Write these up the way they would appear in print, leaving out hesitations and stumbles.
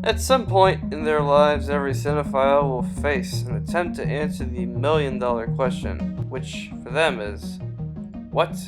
At some point in their lives, every cinephile will face an attempt to answer the million-dollar question, which for them is, what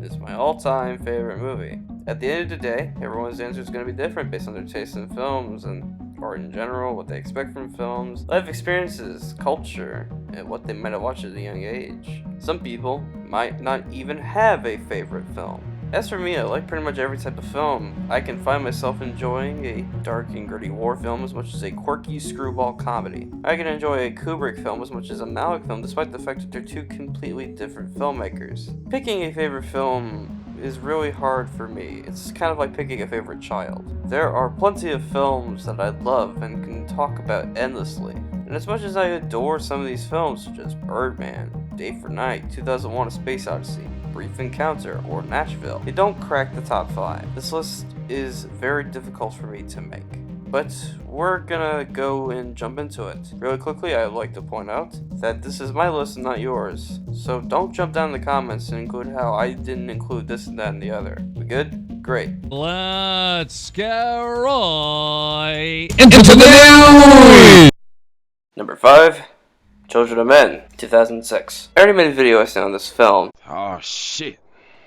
is my all-time favorite movie? At the end of the day, everyone's answer is going to be different based on their taste in films and art in general, what they expect from films, life experiences, culture, and what they might have watched at a young age. Some people might not even have a favorite film. As for me, I like pretty much every type of film. I can find myself enjoying a dark and gritty war film as much as a quirky screwball comedy. I can enjoy a Kubrick film as much as a Malick film, despite the fact that they're two completely different filmmakers. Picking a favorite film is really hard for me. It's kind of like picking a favorite child. There are plenty of films that I love and can talk about endlessly. And as much as I adore some of these films, such as Birdman, Day for Night, 2001: A Space Odyssey, Brief Encounter, or Nashville, they don't crack the top 5. This list is very difficult for me to make, but we're gonna go and jump into it. Really quickly, I'd like to point out that this is my list and not yours, so don't jump down in the comments and include how I didn't include this and that and the other. We good? Great. Let's get right into the news! Number 5, Children of Men, 2006. I already made a video essay on this film. Oh shit,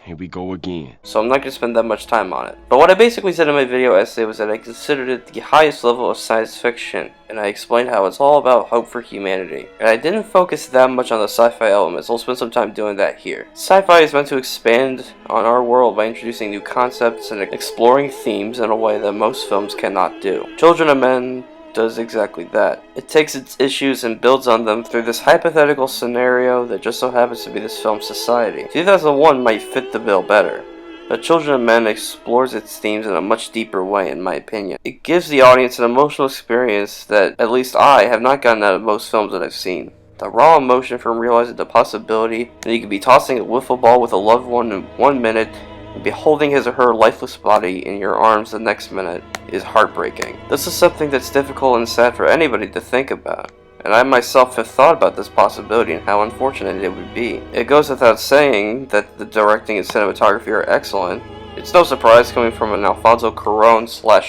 here we go again. So I'm not going to spend that much time on it. But what I basically said in my video essay was that I considered it the highest level of science fiction, and I explained how it's all about hope for humanity. And I didn't focus that much on the sci-fi elements, I'll spend some time doing that here. Sci-fi is meant to expand on our world by introducing new concepts and exploring themes in a way that most films cannot do. Children of Men does exactly that. It takes its issues and builds on them through this hypothetical scenario that just so happens to be this film's society. 2001 might fit the bill better, but Children of Men explores its themes in a much deeper way, in my opinion. It gives the audience an emotional experience that at least I have not gotten out of most films that I've seen. The raw emotion from realizing the possibility that you could be tossing a wiffle ball with a loved one in 1 minute and be holding his or her lifeless body in your arms the next minute is heartbreaking. This is something that's difficult and sad for anybody to think about, and I myself have thought about this possibility and how unfortunate it would be. It goes without saying that the directing and cinematography are excellent. It's no surprise coming from an Alfonso Cuarón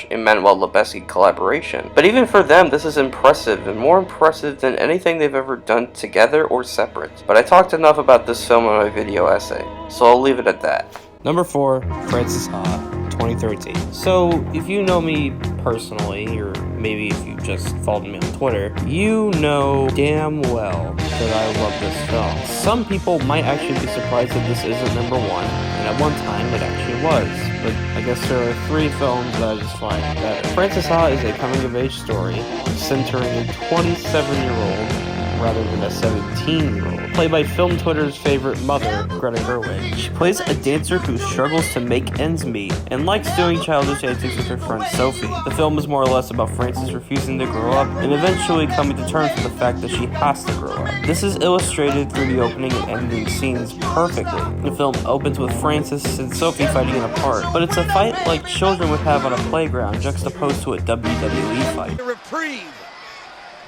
/ Emmanuel Lubezki collaboration, but even for them this is impressive, and more impressive than anything they've ever done together or separate. But I talked enough about this film in my video essay, so I'll leave it at that. Number 4, Frances Ha, 2013. So, if you know me personally, or maybe if you just followed me on Twitter, you know damn well that I love this film. Some people might actually be surprised that this isn't number 1, and at one time it actually was, but I guess there are 3 films that I just find better. Frances Ha is a coming-of-age story centering a 27-year-old rather than a 17-year-old, played by film Twitter's favorite mother, Greta Gerwig. She plays a dancer who struggles to make ends meet and likes doing childish antics with her friend Sophie. The film is more or less about Frances refusing to grow up and eventually coming to terms with the fact that she has to grow up. This is illustrated through the opening and ending scenes perfectly. The film opens with Frances and Sophie fighting in a park, but it's a fight like children would have on a playground juxtaposed to a WWE fight. Reprieve.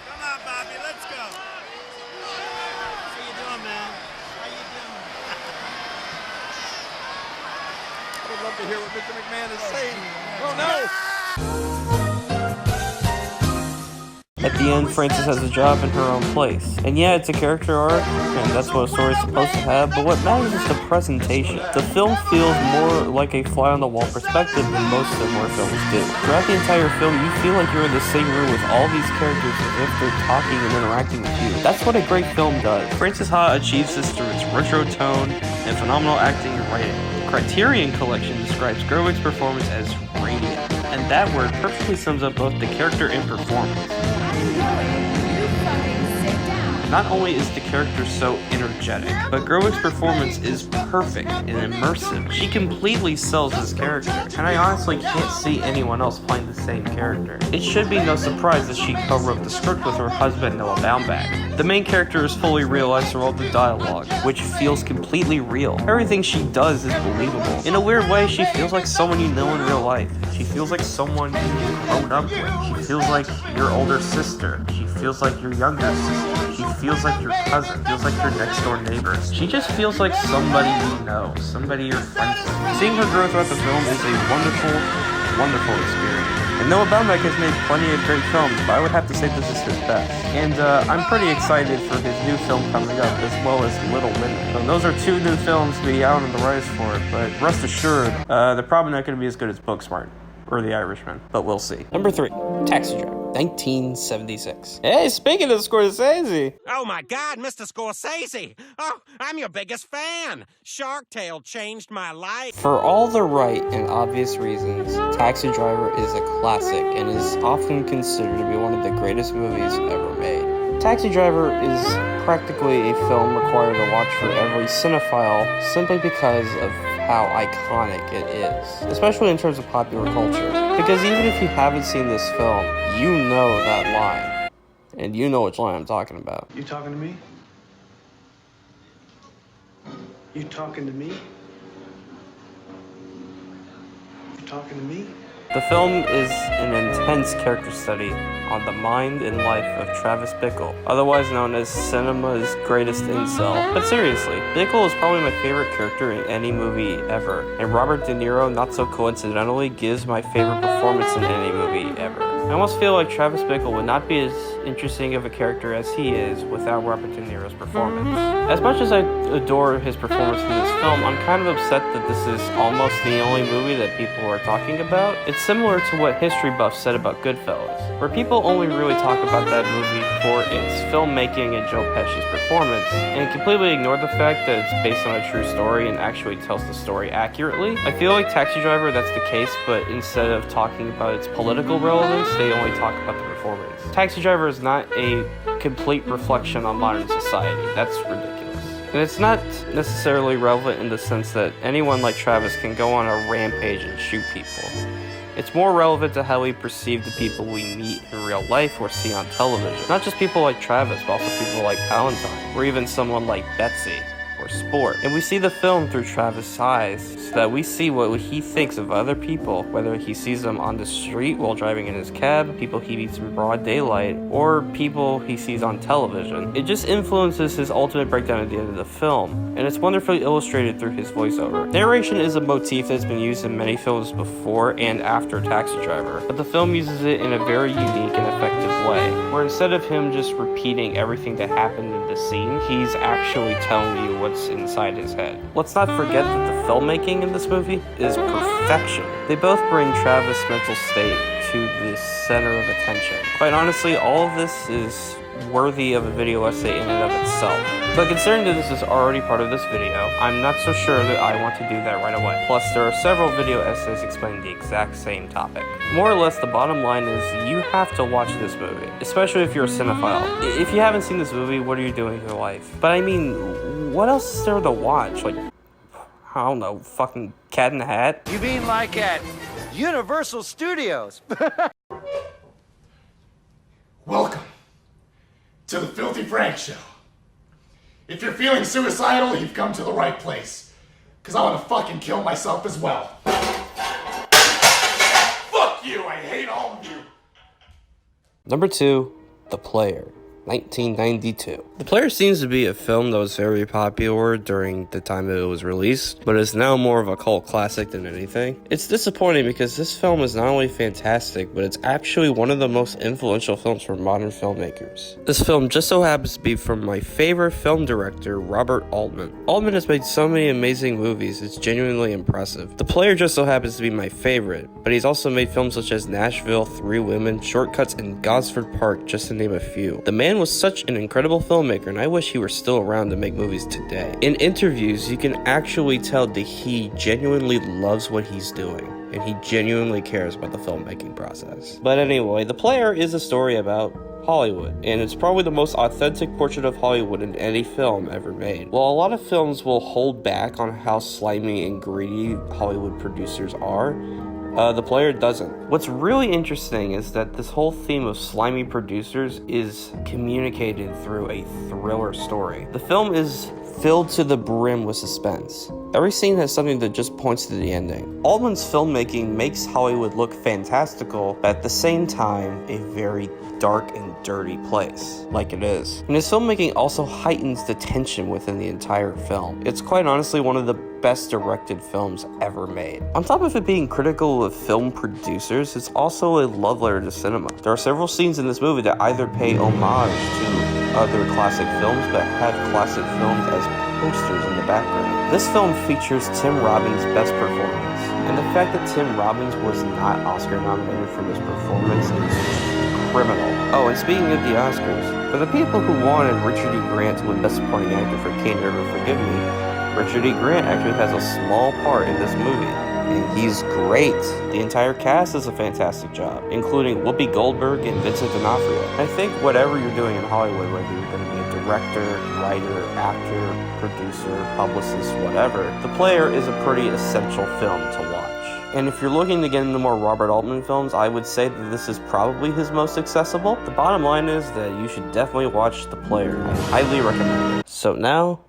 Come on, Bobby, let's go. How you doing, man? How you doing? I would love to hear what Mr. McMahon is saying. Oh, no. At the end, Frances has a job in her own place. And yeah, it's a character arc, and that's what a story is supposed to have, but what matters is the presentation. The film feels more like a fly-on-the-wall perspective than most similar films do. Throughout the entire film, you feel like you're in the same room with all these characters as if they're talking and interacting with you. That's what a great film does. Frances Ha achieves this through its retro tone and phenomenal acting and writing. The Criterion Collection describes Gerwig's performance as radiant, and that word perfectly sums up both the character and performance. Not only is the character so energetic, but Gerwig's performance is perfect and immersive. She completely sells this character, and I honestly can't see anyone else playing the same character. It should be no surprise that she co-wrote the script with her husband Noah Baumbach. The main character is fully realized through all the dialogue, which feels completely real. Everything she does is believable. In a weird way, she feels like someone you know in real life. She feels like someone you've grown up with. She feels like your older sister. She feels like your younger sister. She feels like your cousin. Feels like your next door neighbor. She just feels like somebody you know, somebody you're friends with. Seeing her grow throughout the film is a wonderful experience. And And Noah Baumbach has made plenty of great films, but I would have to say this is his best. And I'm pretty excited for his new film coming up, as well as Little Women. So those are two new films to be out on the rise for, but rest assured, they're probably not going to be as good as Booksmart or The Irishman, but we'll see. Number 3, Taxi Driver, 1976. Hey, speaking of Scorsese! Oh my God, Mr. Scorsese! Oh, I'm your biggest fan! Shark Tale changed my life! For all the right and obvious reasons, Taxi Driver is a classic and is often considered to be one of the greatest movies ever made. Taxi Driver is practically a film required to watch for every cinephile simply because of how iconic it is, especially in terms of popular culture. Because even if you haven't seen this film, you know that line. And you know which line I'm talking about. You talking to me? You talking to me? You talking to me? The film is an intense character study on the mind and life of Travis Bickle, otherwise known as cinema's greatest incel. But seriously, Bickle is probably my favorite character in any movie ever, and Robert De Niro, not so coincidentally, gives my favorite performance in any movie ever. I almost feel like Travis Bickle would not be as interesting of a character as he is without Robert De Niro's performance. As much as I adore his performance in this film, I'm kind of upset that this is almost the only movie that people are talking about. It's similar to what history buffs said about Goodfellas, where people only really talk about that movie for its filmmaking and Joe Pesci's performance, and completely ignore the fact that it's based on a true story and actually tells the story accurately. I feel like Taxi Driver, that's the case, but instead of talking about its political relevance, they only talk about the performance. Taxi Driver is not a complete reflection on modern society. That's ridiculous. And it's not necessarily relevant in the sense that anyone like Travis can go on a rampage and shoot people. It's more relevant to how we perceive the people we meet in real life or see on television. Not just people like Travis, but also people like Palantine, or even someone like Betsy or Sport. And we see the film through Travis' eyes, so that we see what he thinks of other people, whether he sees them on the street while driving in his cab, people he meets in broad daylight, or people he sees on television. It just influences his ultimate breakdown at the end of the film, and it's wonderfully illustrated through his voiceover. Narration is a motif that's been used in many films before and after Taxi Driver, but the film uses it in a very unique and effective way, where instead of him just repeating everything that happened in the scene, he's actually telling you what's inside his head. Let's not forget that the filmmaking in this movie is perfection. They both bring Travis' mental state to the center of attention. Quite honestly, all of this is worthy of a video essay in and of itself. But considering that this is already part of this video, I'm not so sure that I want to do that right away. Plus, there are several video essays explaining the exact same topic. More or less, the bottom line is you have to watch this movie, especially if you're a cinephile. If you haven't seen this movie, what are you doing in your life? But I mean, what else is there to watch? Like, I don't know, fucking Cat in the Hat? You mean like at Universal Studios? Welcome to the Filthy Frank Show. If you're feeling suicidal, you've come to the right place. Because I want to fucking kill myself as well. Fuck you, I hate all of you. Number 2, The Player, 1992. The Player seems to be a film that was very popular during the time that it was released, but is now more of a cult classic than anything. It's disappointing because this film is not only fantastic, but it's actually one of the most influential films for modern filmmakers. This film just so happens to be from my favorite film director, Robert Altman. Altman has made so many amazing movies, it's genuinely impressive. The Player just so happens to be my favorite, but he's also made films such as Nashville, Three Women, Shortcuts, and Gosford Park, just to name a few. The man was such an incredible filmmaker, and I wish he were still around to make movies today. In interviews, you can actually tell that he genuinely loves what he's doing, and he genuinely cares about the filmmaking process. But anyway, The Player is a story about Hollywood, and it's probably the most authentic portrait of Hollywood in any film ever made. While a lot of films will hold back on how slimy and greedy Hollywood producers are, The Player doesn't. What's really interesting is that this whole theme of slimy producers is communicated through a thriller story. The film is filled to the brim with suspense. Every scene has something that just points to the ending. Altman's filmmaking makes Hollywood look fantastical, but at the same time, a very dark and dirty place, like it is. And his filmmaking also heightens the tension within the entire film. It's quite honestly one of the best directed films ever made. On top of it being critical of film producers, it's also a love letter to cinema. There are several scenes in this movie that either pay homage to other classic films, but have classic films as posters in the background. This film features Tim Robbins' best performance, and the fact that Tim Robbins was not Oscar nominated for this performance is criminal. Oh, and speaking of the Oscars, for the people who wanted Richard E. Grant to win Best Supporting Actor for Can't Ever Forgive Me, Richard E. Grant actually has a small part in this movie, and he's great. The entire cast does a fantastic job, including Whoopi Goldberg and Vincent D'Onofrio. I think whatever you're doing in Hollywood, whether you're going to be a director, writer, actor, producer, publicist, whatever, The Player is a pretty essential film to watch. And if you're looking to get into more Robert Altman films, I would say that this is probably his most accessible. The bottom line is that you should definitely watch The Player. I highly recommend it. So now,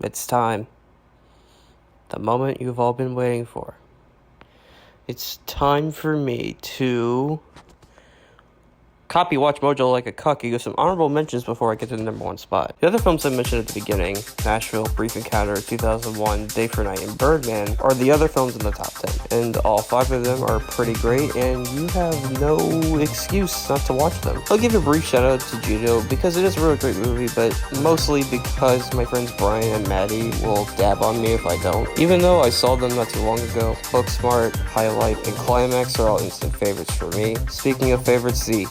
it's time. The moment you've all been waiting for. It's time for me to copy Watch Mojo like a cuck. You get some honorable mentions before I get to the number one spot. The other films I mentioned at the beginning, Nashville, Brief Encounter, 2001, Day for Night, and Birdman, are the other films in the top 10. And all 5 of them are pretty great, and you have no excuse not to watch them. I'll give a brief shout out to Judo because it is a really great movie, but mostly because my friends Brian and Maddie will dab on me if I don't. Even though I saw them not too long ago, Booksmart, Highlight, and Climax are all instant favorites for me. Speaking of favorites, the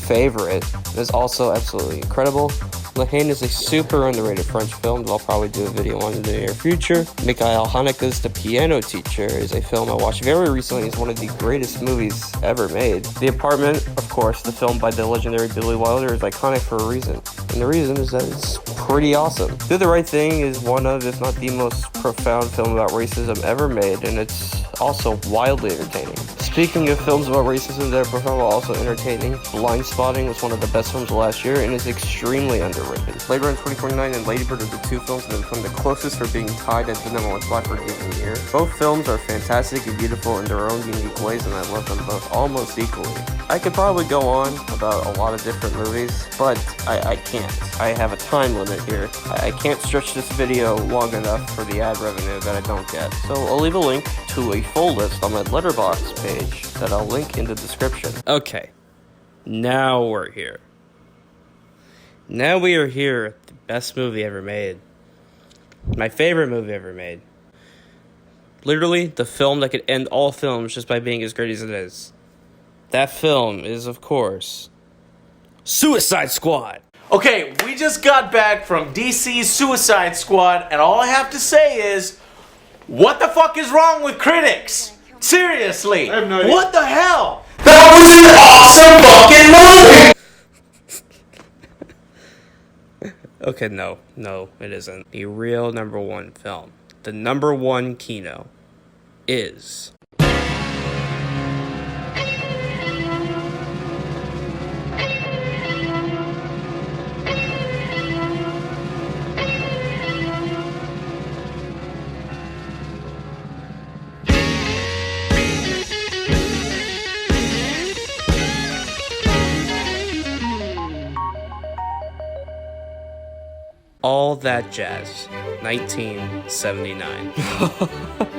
favorite is also absolutely incredible. La Haine is a super underrated French film that I'll probably do a video on in the near future. Mikhail Haneke's The Piano Teacher is a film I watched very recently. It's one of the greatest movies ever made. The Apartment, of course, the film by the legendary Billy Wilder, is iconic for a reason. And the reason is that it's pretty awesome. Do the Right Thing is one of, if not the most profound film about racism ever made, and it's also wildly entertaining. Speaking of films about racism that are profound while also entertaining, Blind Spotting was one of the best films of last year and is extremely underrated. Blade Runner 2049 and Lady Bird are the 2 films that have come the closest for being tied at the number 1 spot for a given year. Both films are fantastic and beautiful in their own unique ways, and I love them both almost equally. I could probably go on about a lot of different movies, but I can't. I have a time limit here. I can't stretch this video long enough for the ad revenue that I don't get. So I'll leave a link to a full list on my Letterboxd page that I'll link in the description. Okay, now we're here. Now we are here at the best movie ever made. My favorite movie ever made. Literally, the film that could end all films just by being as great as it is. That film is, of course, Suicide Squad. Okay, we just got back from DC's Suicide Squad, and all I have to say is, what the fuck is wrong with critics? Seriously, I have no idea. what the hell? That was an awesome fucking movie! Okay, no, it isn't. The real number 1 film, the number 1 Kino, is... All That Jazz, 1979.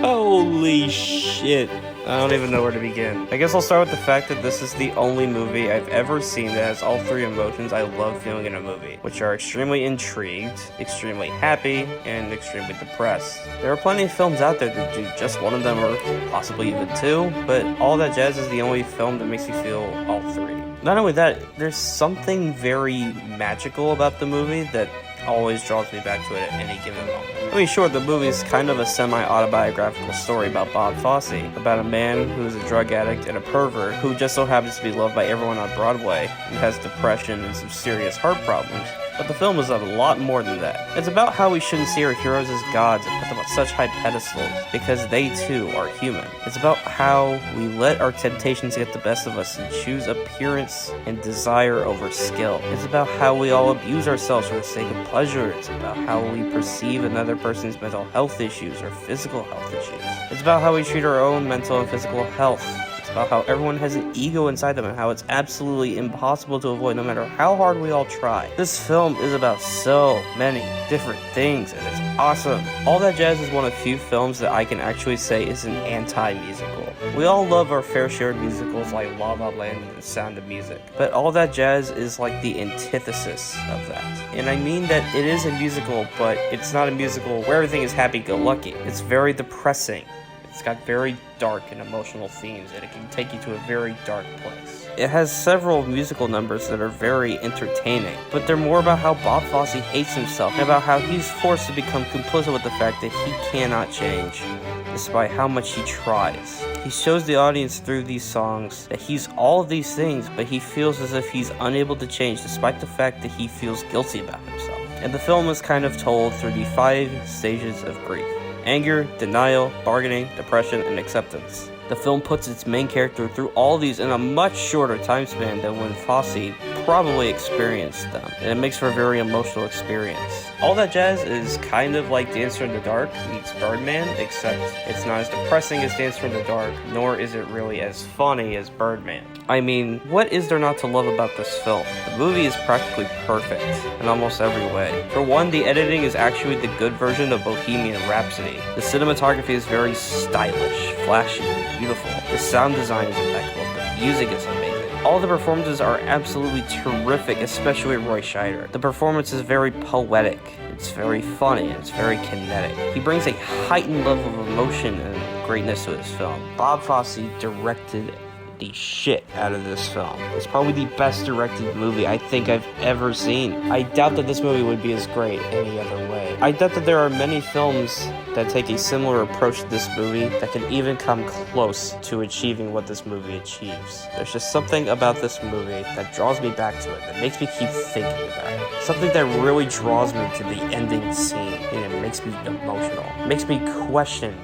Holy shit. I don't even know where to begin. I guess I'll start with the fact that this is the only movie I've ever seen that has all 3 emotions I love feeling in a movie, which are extremely intrigued, extremely happy, and extremely depressed. There are plenty of films out there that do just one of them, or possibly even 2, but All That Jazz is the only film that makes me feel all 3. Not only that, there's something very magical about the movie that always draws me back to it at any given moment. I mean, sure, the movie is kind of a semi-autobiographical story about Bob Fosse, about a man who is a drug addict and a pervert who just so happens to be loved by everyone on Broadway and has depression and some serious heart problems. But the film is a lot more than that. It's about how we shouldn't see our heroes as gods and put them on such high pedestals, because they too are human. It's about how we let our temptations get the best of us and choose appearance and desire over skill. It's about how we all abuse ourselves for the sake of pleasure. It's about how we perceive another person's mental health issues or physical health issues. It's about how we treat our own mental and physical health. It's about how everyone has an ego inside them and how it's absolutely impossible to avoid no matter how hard we all try. This film is about so many different things and it's awesome. All That Jazz is one of few films that I can actually say is an anti-musical. We all love our fair share of musicals like La La Land and The Sound of Music, but All That Jazz is like the antithesis of that. And I mean that it is a musical, but it's not a musical where everything is happy-go-lucky. It's very depressing. It's got very dark and emotional themes, and it can take you to a very dark place. It has several musical numbers that are very entertaining, but they're more about how Bob Fosse hates himself, and about how he's forced to become complicit with the fact that he cannot change, despite how much he tries. He shows the audience through these songs that he's all of these things, but he feels as if he's unable to change, despite the fact that he feels guilty about himself. And the film is kind of told through the 5 stages of grief: anger, denial, bargaining, depression, and acceptance. The film puts its main character through all these in a much shorter time span than when Fosse probably experienced them, and it makes for a very emotional experience. All That Jazz is kind of like Dancer in the Dark meets Birdman, except it's not as depressing as Dancer in the Dark, nor is it really as funny as Birdman. I mean, what is there not to love about this film? The movie is practically perfect in almost every way. For one, the editing is actually the good version of Bohemian Rhapsody. The cinematography is very stylish, flashy, and beautiful. The sound design is impeccable. The music is amazing. All the performances are absolutely terrific, especially Roy Scheider. The performance is very poetic. It's very funny, and it's very kinetic. He brings a heightened level of emotion and greatness to his film. Bob Fosse directed the shit out of this film. It's probably the best directed movie I think I've ever seen. I doubt that this movie would be as great any other way. I doubt that there are many films that take a similar approach to this movie that can even come close to achieving what this movie achieves. There's just something about this movie that draws me back to it, that makes me keep thinking about it. Something that really draws me to the ending scene, and it makes me emotional. It makes me question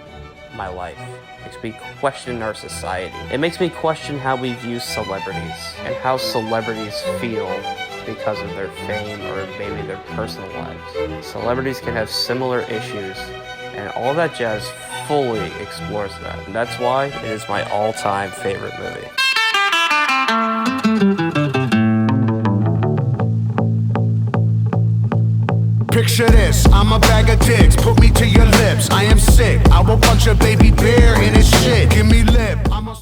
my life. It makes me question our society. It makes me question how we view celebrities and how celebrities feel because of their fame or maybe their personal lives. Celebrities can have similar issues, and All That Jazz fully explores that. And that's why it is my all-time favorite movie. Picture this, I'm a bag of dicks, put me to your lips. I am sick, I will punch a baby bear in his shit. Give me lip.